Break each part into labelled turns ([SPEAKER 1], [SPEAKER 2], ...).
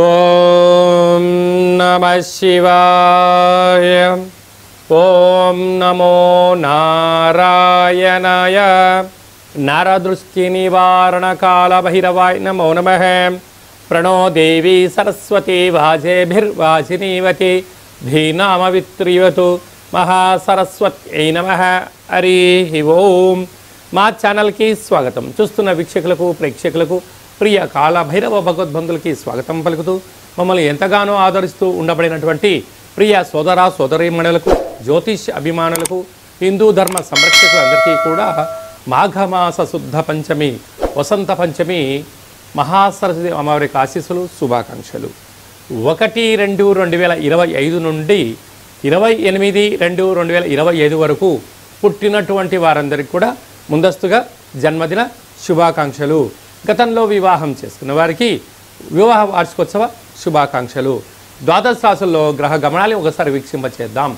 [SPEAKER 1] ఓం నమః శివాయ. ఓం నమో నారాయణాయ. నరదృష్టి నివారణ కాల భైరవాయ నమో నమః. ప్రణో దేవి సరస్వతి వాజేభిర్వాజినీవతి ధీనామవిత్రియవతు మహాసరస్వత్యై నమః. హరి ఓం. మా ఛానల్కి స్వాగతం. చూస్తున్న వీక్షకులకు ప్రేక్షకులకు ప్రియ కాళభైరవ భగవద్బంధులకి స్వాగతం పలుకుతూ మమ్మల్ని ఎంతగానో ఆదరిస్తూ ఉండబడినటువంటి ప్రియ సోదర సోదరీమణులకు జ్యోతిష్ అభిమానులకు హిందూ ధర్మ సంరక్షకులందరికీ కూడా మాఘమాస శుద్ధ పంచమి వసంత పంచమి మహాసరస్వతి అమ్మవారికి ఆశీస్సులు శుభాకాంక్షలు. 1-2-2025 నుండి 28-2-2025 వరకు పుట్టినటువంటి వారందరికీ కూడా ముందస్తుగా జన్మదిన శుభాకాంక్షలు. గతంలో వివాహం చేసుకున్న వారికి వివాహ వార్షికోత్సవ శుభాకాంక్షలు. ద్వాదశ రాశుల్లో గ్రహ గమనాలు ఒకసారి వీక్షింపచేద్దాం.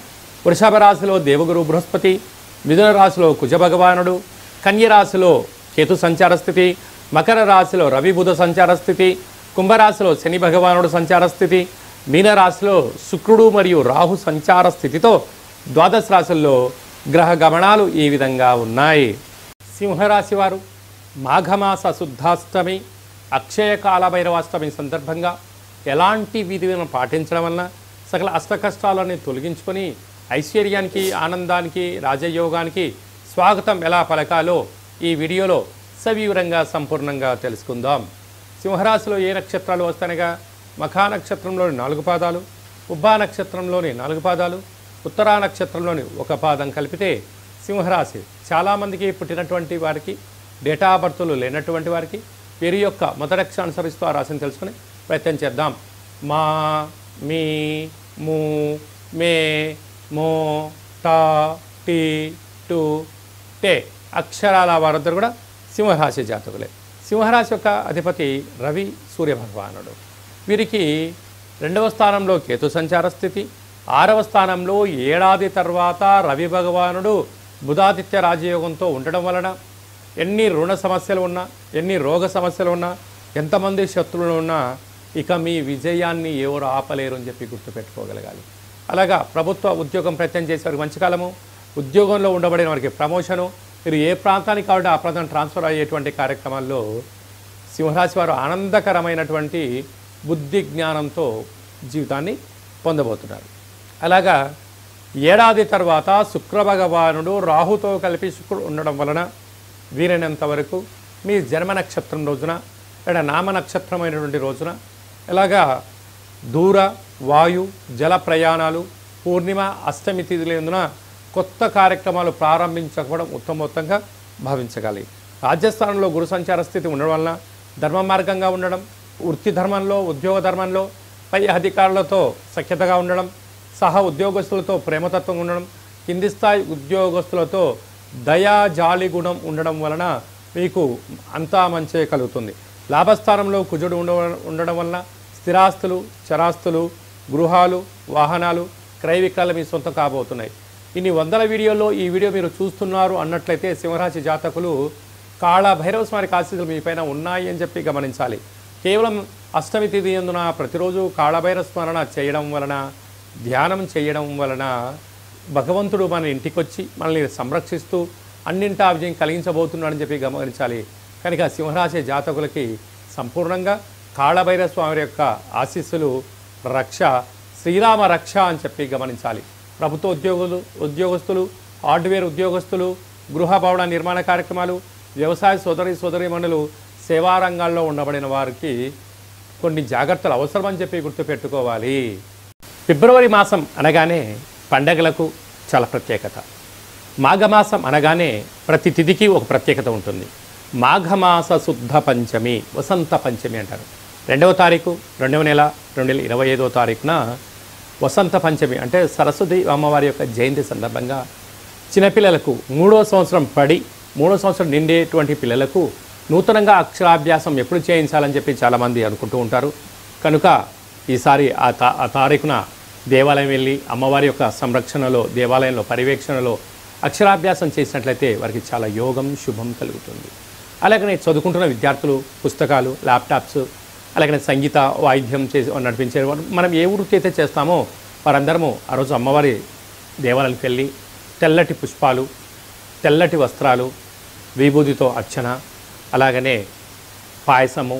[SPEAKER 1] వృషభ రాశిలో దేవగురు బృహస్పతి, మిథున రాశిలో కుజ భగవానుడు, కన్య రాశిలో కేతు సంచార స్థితి, మకర రాశిలో రవి బుధ సంచార స్థితి, కుంభరాశిలో శని భగవానుడు సంచార స్థితి, మీనరాశిలో శుక్రుడు మరియు రాహు సంచార స్థితితో ద్వాదశ రాశుల్లో గ్రహ గమనాలు ఈ విధంగా ఉన్నాయి. సింహరాశి వారు మాఘమాస శుద్ధాష్టమి అక్షయ కాలభైరవాష్టమి సందర్భంగా ఎలాంటి విధిని పాటించడం వలన సకల అష్టకష్టాలని తొలగించుకొని ఐశ్వర్యానికి ఆనందానికి రాజయోగానికి స్వాగతం ఎలా పలకాలో ఈ వీడియోలో సవివరంగా సంపూర్ణంగా తెలుసుకుందాం. సింహరాశిలో ఏ నక్షత్రాలు వస్తాయనగా మఖా నక్షత్రంలోని 4 పాదాలు, ఉబ్బా నక్షత్రంలోని 4 పాదాలు, ఉత్తరా నక్షత్రంలోని 1 పాదం కలిపితే సింహరాశి. చాలామందికి పుట్టినటువంటి వారికి డేటా ఆఫ్ బర్త్లు లేనటువంటి వారికి వీరి యొక్క మొదటి అక్షరాన్ని అనుసరిస్తూ ఆ రాశిని తెలుసుకుని ప్రయత్నం చేద్దాం. మా, మీ, ము, మే, మో, టా, టీ, టు, టే అక్షరాల వారందరూ కూడా సింహరాశి జాతకులే. సింహరాశి యొక్క అధిపతి రవి సూర్య భగవానుడు. వీరికి 2వ స్థానంలో కేతు సంచార స్థితి, 6వ స్థానంలో ఏడాది తర్వాత రవి భగవానుడు బుధాదిత్య రాజయోగంతో ఉండడం వలన ఎన్ని రుణ సమస్యలు ఉన్నా, ఎన్ని రోగ సమస్యలు ఉన్నా, ఎంతమంది శత్రువులు ఉన్నా ఇక మీ విజయాన్ని ఎవరు ఆపలేరు అని చెప్పి గుర్తుపెట్టుకోగలగాలి. అలాగా ప్రభుత్వ ఉద్యోగం ప్రయత్నం చేసేవారికి మంచి కాలము, ఉద్యోగంలో ఉండబడిన వారికి ప్రమోషను, మీరు ఏ ప్రాంతానికి కాబట్టి ఆ ప్రాంతం ట్రాన్స్ఫర్ అయ్యేటువంటి కార్యక్రమాల్లో సింహరాశి వారు ఆనందకరమైనటువంటి బుద్ధి జ్ఞానంతో జీవితాన్ని పొందబోతున్నారు. అలాగా ఏడాది తర్వాత శుక్ర భగవానుడు రాహుతో కలిపి శుక్రుడు ఉండడం వలన వీరైనంత వరకు మీ జన్మ నక్షత్రం రోజున లేదా నామ నక్షత్రమైనటువంటి రోజున ఇలాగా దూర వాయు జల ప్రయాణాలు, పూర్ణిమ అష్టమి తిథులందున కొత్త కార్యక్రమాలు ప్రారంభించకపోవడం ఉత్తమోత్తంగా భావించగలి. రాజస్థానంలో గురు సంచార స్థితి ఉండడం వలన ధర్మ మార్గంగా ఉండడం, వృత్తి ధర్మంలో ఉద్యోగ ధర్మంలో పై అధికారులతో సఖ్యతగా ఉండడం, సహ ఉద్యోగస్తులతో ప్రేమతత్వం ఉండడం, కింది స్థాయి ఉద్యోగస్తులతో దయా జాలి గుణం ఉండడం వలన మీకు అంతా మంచే కలుగుతుంది. లాభస్థానంలో కుజుడు ఉండడం వలన స్థిరాస్తులు, చరాస్తులు, గృహాలు, వాహనాలు, క్రయ విక్రయాలు మీ సొంతం కాబోతున్నాయి. ఇన్ని వందల వీడియోల్లో ఈ వీడియో మీరు చూస్తున్నారు అన్నట్లయితే సింహరాశి జాతకులు కాళభైరవ స్వామి ఆశీస్సులు మీ పైన ఉన్నాయి అని చెప్పి గమనించాలి. కేవలం అష్టమి తిథి యందున ప్రతిరోజు కాళభైరవ స్మరణ చేయడం వలన, ధ్యానం చేయడం వలన భగవంతుడు మన ఇంటికొచ్చి మనల్ని సంరక్షిస్తూ అన్నింటా విజయం కలిగించబోతున్నాడని చెప్పి గమనించాలి. కనుక సింహరాశి జాతకులకి సంపూర్ణంగా కాళభైరవ స్వామి యొక్క ఆశీస్సులు, రక్ష, శ్రీరామ రక్ష అని చెప్పి గమనించాలి. ప్రభుత్వ ఉద్యోగస్తులు, హార్డ్వేర్ ఉద్యోగస్తులు, గృహ భవన నిర్మాణ కార్యక్రమాలు, వ్యవసాయ సోదరీమణులు, సేవా రంగాల్లో ఉండబడిన వారికి కొన్ని జాగ్రత్తలు అవసరమని చెప్పి గుర్తుపెట్టుకోవాలి. ఫిబ్రవరి మాసం అనగానే పండగలకు చాలా ప్రత్యేకత. మాఘమాసం అనగానే ప్రతి తిథికి ఒక ప్రత్యేకత ఉంటుంది. మాఘమాస శుద్ధ పంచమి వసంత పంచమి అంటారు. 2వ తారీఖు 2వ నెల 2025వ తారీఖున వసంత పంచమి అంటే సరస్వతి అమ్మవారి యొక్క జయంతి సందర్భంగా చిన్నపిల్లలకు 3వ సంవత్సరం పడి 3వ సంవత్సరం నిండేటువంటి పిల్లలకు నూతనంగా అక్షరాభ్యాసం ఎప్పుడు చేయించాలని చెప్పి చాలామంది అనుకుంటూ ఉంటారు. కనుక ఈసారి ఆ తారీఖున దేవాలయం వెళ్ళి అమ్మవారి యొక్క సంరక్షణలో, దేవాలయంలో పర్యవేక్షణలో అక్షరాభ్యాసం చేసినట్లయితే వారికి చాలా యోగం శుభం కలుగుతుంది. అలాగనే చదువుకుంటున్న విద్యార్థులు పుస్తకాలు, ల్యాప్టాప్స్, అలాగనే సంగీత వాయిద్యం చేసి నడిపించే మనం ఏ వృత్తి అయితే చేస్తామో వారందరము ఆ రోజు అమ్మవారి దేవాలయానికి వెళ్ళి తెల్లటి పుష్పాలు, తెల్లటి వస్త్రాలు, విభూతితో అర్చన, అలాగనే పాయసము,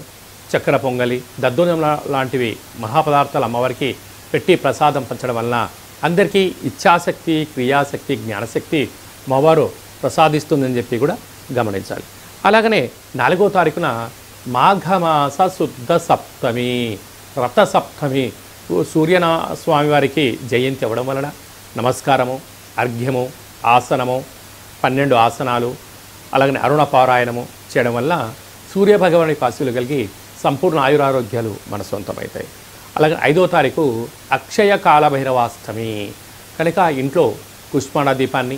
[SPEAKER 1] చక్కెర పొంగలి, దద్దోజనం లాంటివి మహాపదార్థాలు అమ్మవారికి పెట్టి ప్రసాదం పంచడం వలన అందరికీ ఇచ్ఛాశక్తి, క్రియాశక్తి, జ్ఞానశక్తి అమ్మవారు ప్రసాదిస్తుందని చెప్పి కూడా గమనించాలి. అలాగనే 4వ తారీఖున మాఘమాస శుద్ధ సప్తమి, రథ సప్తమి, సూర్యనా స్వామివారికి జయంతి అవ్వడం వలన నమస్కారము, అర్ఘ్యము, ఆసనము, 12 ఆసనాలు, అలాగనే అరుణ పారాయణము చేయడం వల్ల సూర్యభగవానికి ఆశీస్సులు కలిగి సంపూర్ణ ఆయురారోగ్యాలు మన సొంతమవుతాయి. అలాగే 5వ తారీఖు అక్షయ కాలభైరవాష్టమి కనుక ఇంట్లో పుష్పాణ దీపాన్ని,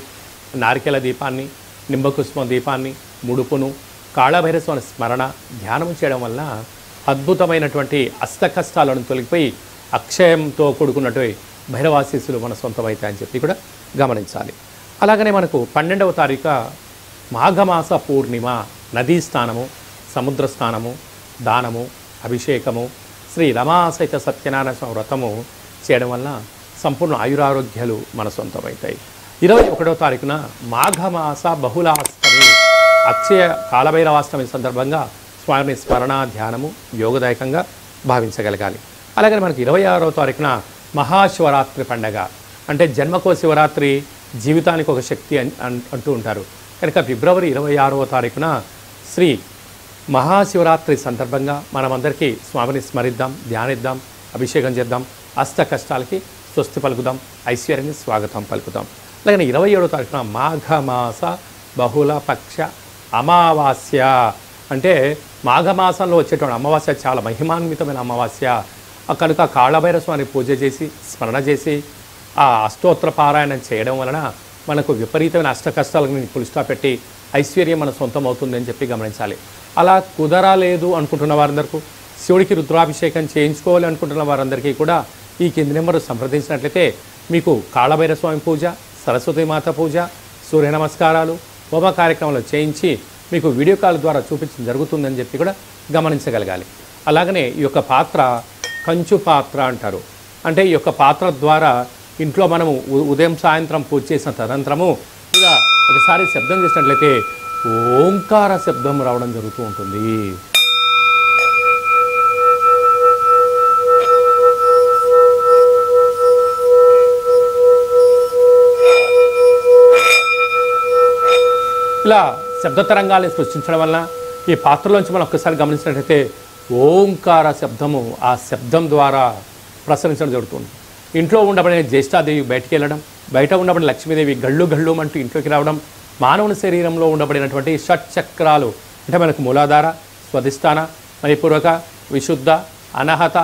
[SPEAKER 1] నారికెల దీపాన్ని, నింబకుష్మ దీపాన్ని, ముడుపును, కాళభైరస్వామి స్మరణ ధ్యానం చేయడం వల్ల అద్భుతమైనటువంటి అష్ట కష్టాలను తొలగిపోయి అక్షయంతో కూడుకున్నటువంటి భైరవాశీస్సులు మన సొంతమవుతాయని చెప్పి కూడా గమనించాలి. అలాగనే మనకు 12వ తారీఖు మాఘమాస పూర్ణిమ, నదీ స్నానము, సముద్ర స్నానము, దానము, అభిషేకము, శ్రీ రమాసహిత సత్యనారాయణ స్వామి వ్రతము చేయడం వల్ల సంపూర్ణ ఆయురారోగ్యాలు మన సొంతమవుతాయి. 21వ తారీఖున మాఘమాస బహుళాష్టమి, అక్షయ కాలభైరవాష్టమి సందర్భంగా స్వామి స్మరణ ధ్యానము యోగదాయకంగా భావించగలగాలి. అలాగే మనకి 26వ తారీఖున మహాశివరాత్రి పండగ, అంటే జన్మకో శివరాత్రి, జీవితానికి ఒక శక్తి అంటూ ఉంటారు కనుక ఫిబ్రవరి 26వ తారీఖున శ్రీ మహాశివరాత్రి సందర్భంగా మనమందరికీ స్వామిని స్మరిద్దాం, ధ్యానిద్దాం, అభిషేకం చేద్దాం, అష్ట కష్టాలకి స్వస్తి పలుకుదాం, ఐశ్వర్యాన్ని స్వాగతం పలుకుదాం. అలాగే 27వ తారీఖున మాఘమాస బహుళపక్ష అమావాస్య, అంటే మాఘమాసంలో వచ్చేటువంటి అమావాస్య చాలా మహిమాన్వితమైన అమావాస్య కనుక కాళభైరస్వామిని పూజ చేసి స్మరణ చేసి ఆ అష్టోత్తర పారాయణం చేయడం వలన మనకు విపరీతమైన అష్ట కష్టాలకు పులిస్టా పెట్టి ఐశ్వర్యం మన సొంతం అవుతుందని చెప్పి గమనించాలి. అలా కుదరలేదు అనుకుంటున్న వారందరికీ, శివుడికి రుద్రాభిషేకం చేయించుకోవాలి అనుకుంటున్న వారందరికీ కూడా ఈ కింది నెంబర్ సంప్రదించినట్లయితే మీకు కాళభైరస్వామి పూజ, సరస్వతీమాత పూజ, సూర్య నమస్కారాలు, హోమ కార్యక్రమాలు చేయించి మీకు వీడియో కాల్ ద్వారా చూపించడం జరుగుతుందని చెప్పి కూడా గమనించగలగాలి. అలాగనే ఈ యొక్క పాత్ర కంచు పాత్ర అంటారు. అంటే ఈ యొక్క పాత్ర ద్వారా ఇంట్లో మనము ఉదయం సాయంత్రం పూజ చేసిన తదనంతరము ఇలా ఒకసారి శబ్దం చేసినట్లయితే ఓంకార శబ్దం రావడం జరుగుతూ ఉంటుంది. ఇలా శబ్ద తరంగాల్ని సృష్టించడం వల్ల ఈ పాత్రలోంచి మనం ఒక్కసారి గమనించినట్లయితే ఓంకార శబ్దము ఆ శబ్దం ద్వారా ప్రసరించడం జరుగుతుంది. ఇంట్లో ఉండబడిన జ్యేష్ఠాదేవి బయటికి వెళ్ళడం, బయట ఉండబడిన లక్ష్మీదేవి గళ్ళు గళ్ళు అంటూ ఇంట్లోకి రావడం, మానవుని శరీరంలో ఉండబడినటువంటి షట్చక్రాలు అంటే మనకు మూలాధార, స్వధిష్టాన, మణిపూర్వక, విశుద్ధ, అనహత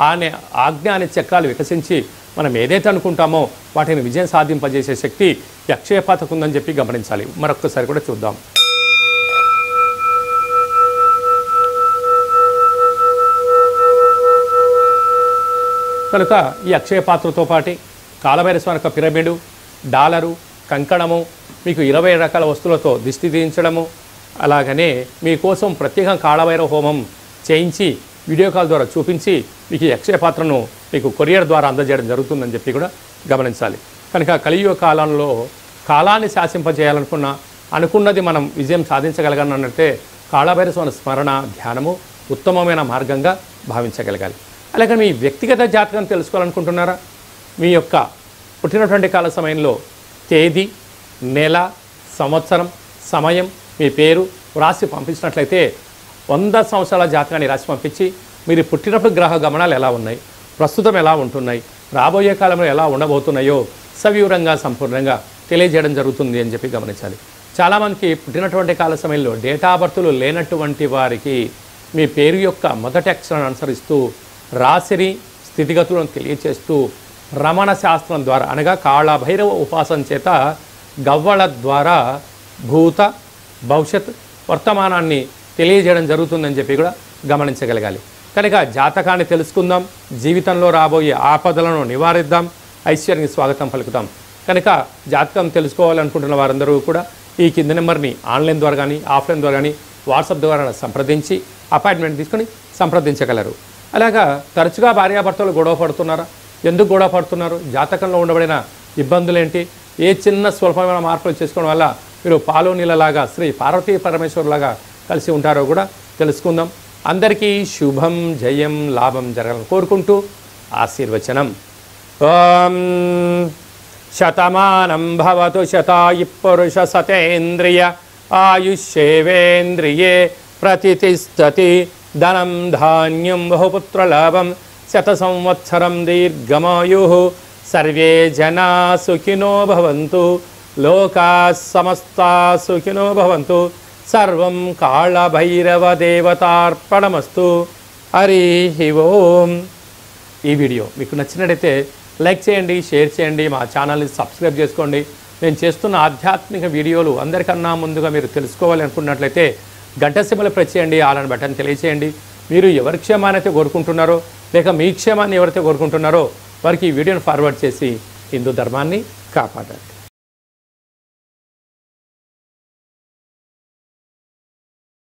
[SPEAKER 1] అనే ఆజ్ఞ అనే చక్రాలు వికసించి మనం ఏదైతే అనుకుంటామో వాటిని విజయం సాధింపజేసే శక్తి ఈ అక్షయ పాత్రకు ఉందని చెప్పి గమనించాలి. మరొక్కసారి కూడా చూద్దాం. కనుక ఈ అక్షయ పాత్రతో పాటు కాళభైరస్వామి యొక్క పిరమిడు, డాలరు, కంకణము, మీకు 20 రకాల వస్తువులతో దిష్టి తీయించడము, అలాగనే మీకోసం ప్రత్యేకంగా కాళభైరవ హోమం చేయించి వీడియో కాల్ ద్వారా చూపించి మీకు ఈ అక్షయ పాత్రను మీకు కొరియర్ ద్వారా అందజేయడం జరుగుతుందని చెప్పి కూడా గమనించాలి. కనుక కలియుగ కాలంలో కాలాన్ని అనుకున్నది మనం విజయం సాధించగలగాలంటే కాళభైరస్వామి స్మరణ ధ్యానము ఉత్తమమైన మార్గంగా భావించగలగాలి. అలాగే మీ వ్యక్తిగత జాతకం తెలుసుకోవాలనుకుంటున్నారా? మీ యొక్క పుట్టినటువంటి కాల సమయంలో తేదీ, నెల, సంవత్సరం, సమయం, మీ పేరు రాసి పంపించినట్లయితే 100 సంవత్సరాల జాతకాన్ని రాసి పంపించి మీరు పుట్టినప్పుడు గ్రహ గమనాలు ఎలా ఉన్నాయి, ప్రస్తుతం ఎలా ఉంటున్నాయి, రాబోయే కాలంలో ఎలా ఉండబోతున్నాయో సవివరంగా సంపూర్ణంగా తెలియజేయడం జరుగుతుంది అని చెప్పి గమనించాలి. చాలామందికి పుట్టినటువంటి కాల సమయంలో డేటా బర్తులు లేనటువంటి వారికి మీ పేరు యొక్క మొదటి అక్షరాన్ని అనుసరిస్తూ రాశిని స్థితిగతులను తెలియచేస్తూ రమణ శాస్త్రం ద్వారా అనగా కాళభైరవ ఉపాసన చేత గవ్వళ ద్వారా భూత భవిష్యత్ వర్తమానాన్ని తెలియజేయడం జరుగుతుందని చెప్పి కూడా గమనించగలగాలి. కనుక జాతకాన్ని తెలుసుకుందాం, జీవితంలో రాబోయే ఆపదలను నివారిద్దాం, ఐశ్వర్యానికి స్వాగతం పలుకుతాం. కనుక జాతకం తెలుసుకోవాలనుకుంటున్న వారందరూ కూడా ఈ కింది నెంబర్ని ఆన్లైన్ ద్వారా కానీ ఆఫ్లైన్ ద్వారా కానీ వాట్సాప్ ద్వారా సంప్రదించి అపాయింట్మెంట్ తీసుకొని సంప్రదించగలరు. అలాగా తరచుగా భార్యాభర్తలు గొడవ పడుతున్నారా? ఎందుకు గొడవ పడుతున్నారు? జాతకంలో ఉండబడిన ఇబ్బందులు ఏంటి? ఏ చిన్న స్వల్పమైన మార్పులు చేసుకోవడం వల్ల మీరు పాలు నీళ్ళలాగా శ్రీ పార్వతీ పరమేశ్వరులాగా కలిసి ఉంటారో కూడా తెలుసుకుందాం. అందరికీ శుభం, జయం, లాభం జరగాలని కోరుకుంటూ ఆశీర్వచనం. ఓం శతమానం భవతు శతాయు పురుష సతేంద్రియ ఆయుష్యేవేంద్రియే ప్రతిష్టతి ధనం ధాన్యం బహుపుత్రలాభం శత సంవత్సరం దీర్ఘమాయు సర్వే జనా సుఖినో భవంతు లోకా సమస్తా సుఖినో భవంతు సర్వం కాళభైరవ దేవతార్పణమస్తు. హరి ఓం. ఈ వీడియో మీకు నచ్చినట్టయితే లైక్ చేయండి, షేర్ చేయండి, మా ఛానల్ని సబ్స్క్రైబ్ చేసుకోండి. నేను చేస్తున్న ఆధ్యాత్మిక వీడియోలు అందరికన్నా ముందుగా మీరు తెలుసుకోవాలి అనుకున్నట్లయితే గంట సింబల్ ప్రెస్ చేయండి, ఆల్ బటన్ తెలియచేయండి. మీరు ఎవరి క్షేమాన్ని అయితే కోరుకుంటున్నారో లేక మీ క్షేమాన్ని ఎవరైతే కోరుకుంటున్నారో వారికి ఈ వీడియోని ఫార్వర్డ్ చేసి హిందూ ధర్మాన్ని కాపాడండి.